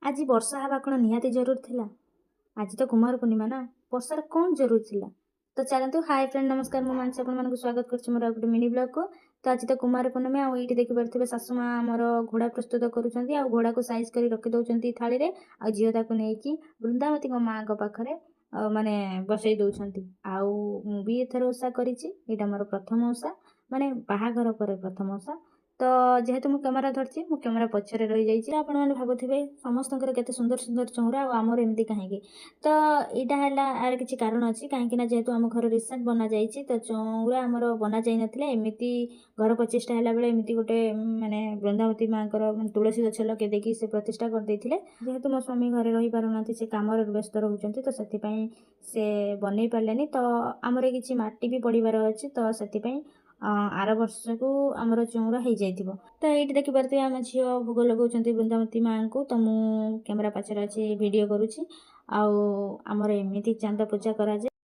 आज वर्षा हवा कौन निहाती जरूर थिला। आज तो कुमार पूर्णिमा ना, वर्षार कौन जरूर थिला। तो चलतु हाय फ्रेंड नमस्कार मु मानसी आपन स्वागत करछि मोर गोटे मिनी ब्लॉग को। तो आज तो कुमार पूर्णिमा आ ये देखि परथिबे सासु मां हमर घोड़ा प्रस्तुत करूछंती आ घोड़ा को साइज करी रखि दउछंती थाली रे आ जियो ताको नेकी वृंदावती को मां को पाखरे माने बसई दउछंती। आ मु भी एथर ओसा करिछि, एटा मोर प्रथम ओसा माने बाहाघर पर प्रथम ओसा। तो जेहेतु मु कैमेरा धरछि मु कैमेरा पछरे रहि जाइछि। आपण माने भाबुथिबे समस्तंकर केते सुंदर सुंदर चौरा आ हमर एमती काहेकि। तो एटा हला आर किछि कारण अछि काहेकि ना जेहेतु हम घर रिसेंट बना जाइछि तो चौरा हमर बना जाय नथिले। एमिति घर प्रतिष्ठा हला बेले एमिति गोटे माने वृंदावती मांकर तुलसी गछ लगे देखि से प्रतिष्ठा कर दैथिले। जेहेतु मो स्वामी घरे रहि पारुनाथि से कामर व्यस्त रहुचंती तो सेति पई से बनै पारलेनी। तो हमरे किछि माटी भी पड़ीबार अछि तो सेति पई आर वर्ष को आमर चौरा हो जाइथिबो। तो ये देखि पारते आम झियो भोग लगाउछंती वृंदावती मां को। तो मु कैमरा पछरे अछि वीडियो करूछि। आउ हमर एमिति चांद पूजा करा जाय।